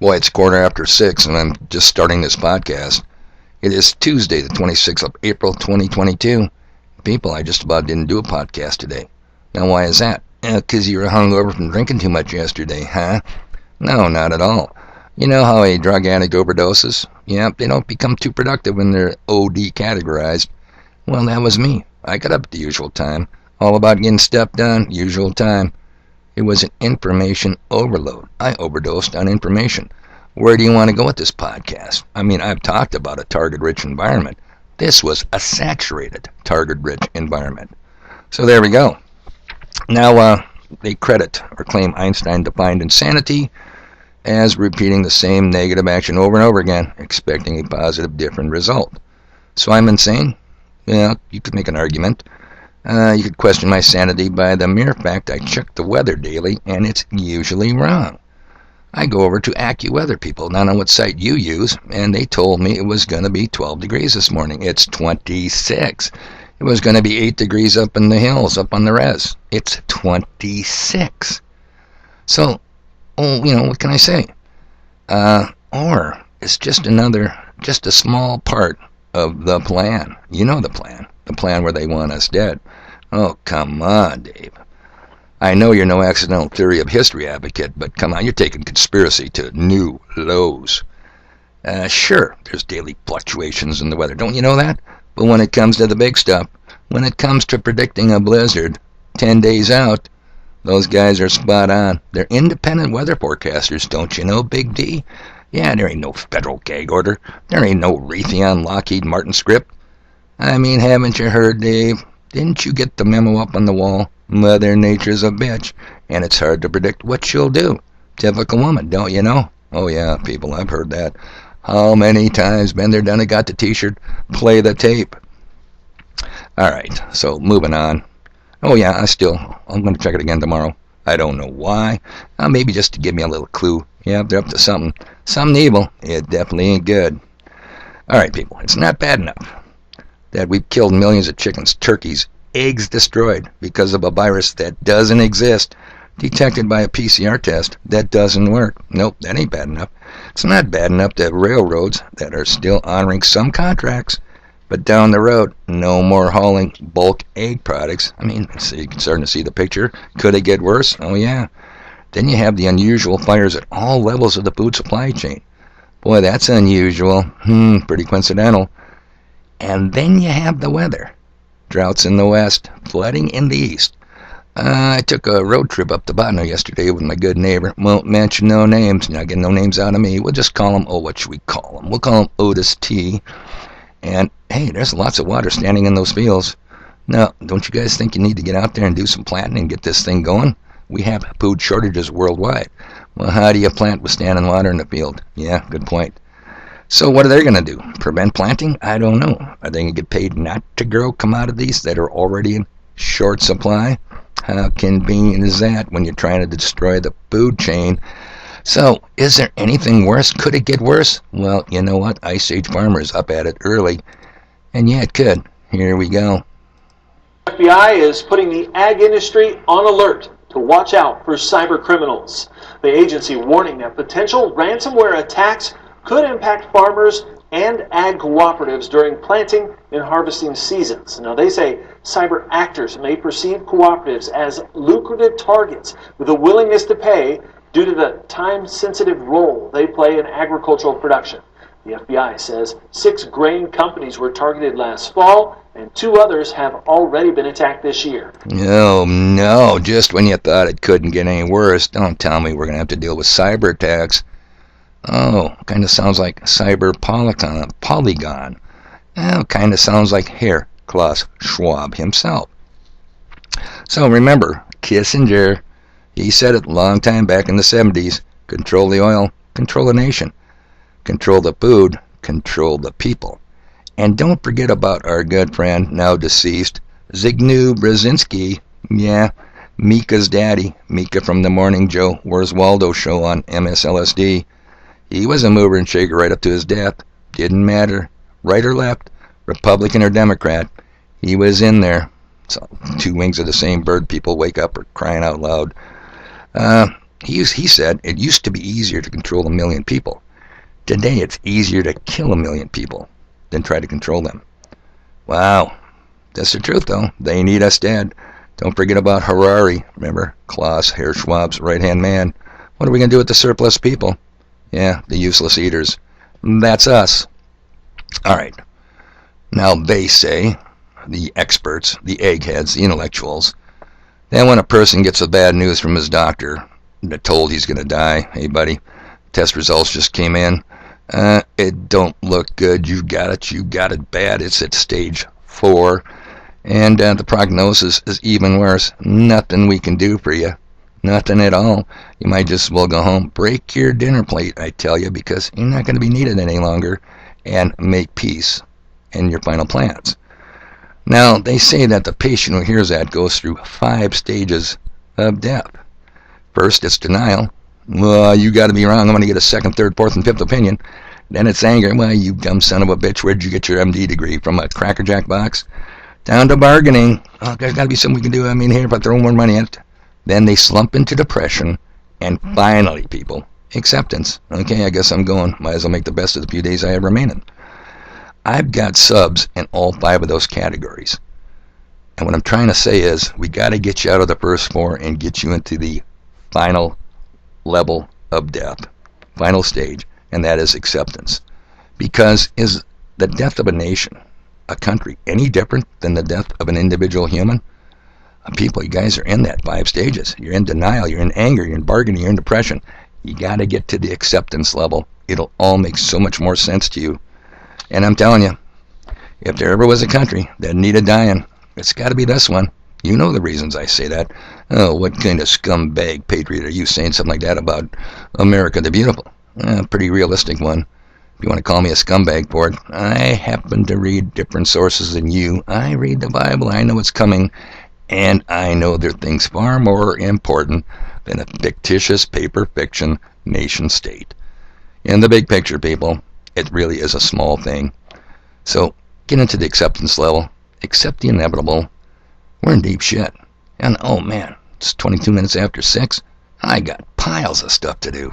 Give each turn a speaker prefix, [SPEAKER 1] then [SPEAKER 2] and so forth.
[SPEAKER 1] Boy, it's 6:15, and I'm just starting this podcast. It is Tuesday, the 26th of April, 2022. People, I just about didn't do a podcast today. Now, why is that? 'Cause you were hungover from drinking too much yesterday, huh? No, not at all. You know how a drug addict overdoses? Yeah, they don't become too productive when they're OD categorized. Well, that was me. I got up at the usual time. All about getting stuff done, usual time. It was an information overload. I overdosed on information. Where do you want to go with this podcast? I mean, I've talked about a target-rich environment. This was a saturated target-rich environment. So there we go. Now, they credit or claim Einstein defined insanity as repeating the same negative action over and over again, expecting a positive, different result. So I'm insane? Yeah, you could make an argument. You could question my sanity by the mere fact I check the weather daily, and it's usually wrong. I go over to AccuWeather people, not on what site you use, and they told me it was going to be 12 degrees this morning. It's 26. It was going to be 8 degrees up in the hills, up on the res. It's 26. So, what can I say? Or it's just a small part of the plan. You know the plan. The plan where they want us dead. Oh, come on, Dave. I know you're no accidental theory of history advocate, but come on, you're taking conspiracy to new lows. Sure, there's daily fluctuations in the weather. Don't you know that? But when it comes to the big stuff, when it comes to predicting a blizzard 10 days out, those guys are spot on. They're independent weather forecasters, don't you know, Big D? Yeah, there ain't no federal gag order. There ain't no Raytheon Lockheed Martin script. I mean, haven't you heard, Dave? Didn't you get the memo up on the wall? Mother Nature's a bitch, and it's hard to predict what she'll do. Typical woman, don't you know? Oh yeah, people, I've heard that. How many times been there, done it, got the t-shirt? Play the tape. Alright, so moving on. Oh yeah, I'm going to check it again tomorrow. I don't know why. Maybe just to give me a little clue. Yeah, they're up to something. Something evil. It definitely ain't good. Alright, people, it's not bad enough that we've killed millions of chickens, turkeys, eggs destroyed because of a virus that doesn't exist, detected by a PCR test that doesn't work. Nope, that ain't bad enough. It's not bad enough that railroads that are still honoring some contracts, but down the road, no more hauling bulk egg products. I mean, so you're starting to see the picture. Could it get worse? Oh yeah. Then you have the unusual fires at all levels of the food supply chain. Boy, that's unusual. Pretty coincidental. And then you have the weather. Droughts in the west, flooding in the east. I took a road trip up to Botno yesterday with my good neighbor. Won't mention no names. Not getting no names out of me. We'll just call him, what should we call him? We'll call him Otis T. And, hey, there's lots of water standing in those fields. Now, don't you guys think you need to get out there and do some planting and get this thing going? We have food shortages worldwide. Well, how do you plant with standing water in the field? Yeah, good point. So what are they going to do? Prevent planting? I don't know. Are they going to get paid not to grow commodities that are already in short supply? How convenient is that when you're trying to destroy the food chain? So, is there anything worse? Could it get worse? Well, you know what? Ice Age Farmer's up at it early. And yeah, it could. Here we go.
[SPEAKER 2] The FBI is putting the ag industry on alert to watch out for cyber criminals. The agency warning that potential ransomware attacks could impact farmers and ag cooperatives during planting and harvesting seasons. Now, they say cyber actors may perceive cooperatives as lucrative targets with a willingness to pay due to the time-sensitive role they play in agricultural production. The FBI says 6 grain companies were targeted last fall, and 2 others have already been attacked this year.
[SPEAKER 1] Oh, no, just when you thought it couldn't get any worse, don't tell me we're going to have to deal with cyber attacks. Oh, kind of sounds like cyber polygon. Oh, kind of sounds like Herr Klaus Schwab himself. So remember, Kissinger, he said it a long time back in the 70s, control the oil, control the nation. Control the food, control the people. And don't forget about our good friend, now deceased, Zygmunt Brzezinski. Yeah, Mika's daddy, Mika from the Morning Joe, Where's Waldo show on MSLSD. He was a mover and shaker right up to his death. Didn't matter, right or left, Republican or Democrat. He was in there. So, 2 wings of the same bird, people wake up or crying out loud. He said it used to be easier to control 1 million people. Today it's easier to kill 1 million people than try to control them. Wow. That's the truth, though. They need us dead. Don't forget about Harari. Remember? Klaus, Herr Schwab's right-hand man. What are we going to do with the surplus people? Yeah, the useless eaters. That's us. All right. Now they say, the experts, the eggheads, the intellectuals, that when a person gets the bad news from his doctor, they're told he's going to die. Hey, buddy, test results just came in. It don't look good. You got it bad. It's at stage 4. And the prognosis is even worse. Nothing we can do for you. Nothing at all. You might just well go home. Break your dinner plate, I tell you, because you're not going to be needed any longer. And make peace in your final plans. Now, they say that the patient who hears that goes through 5 stages of death. First, it's denial. Well, you got to be wrong. I'm going to get a 2nd, 3rd, 4th, and 5th opinion. Then it's anger. Well, you dumb son of a bitch. Where'd you get your MD degree? From a Cracker Jack box? Down to bargaining. Oh, there's got to be something we can do. I mean, here, if I throw more money at it. Then they slump into depression. And finally, people, acceptance. Okay, I guess I'm going. Might as well make the best of the few days I have remaining. I've got subs in all 5 of those categories. And what I'm trying to say is, we got to get you out of the first 4 and get you into the final level of death. Final stage. And that is acceptance. Because is the death of a nation, a country, any different than the death of an individual human? People, you guys are in that 5 stages. You're in denial, you're in anger, you're in bargaining, you're in depression. You got to get to the acceptance level. It'll all make so much more sense to you. And I'm telling you, if there ever was a country that needed dying, it's got to be this one. You know the reasons I say that. Oh, what kind of scumbag patriot are you saying something like that about America the Beautiful? Pretty realistic one. If you want to call me a scumbag for it, I happen to read different sources than you. I read the Bible. I know what's coming. And I know there are things far more important than a fictitious paper fiction nation state. In the big picture, people, it really is a small thing. So get into the acceptance level. Accept the inevitable. We're in deep shit. And oh man, it's 22 minutes after 6. I got piles of stuff to do.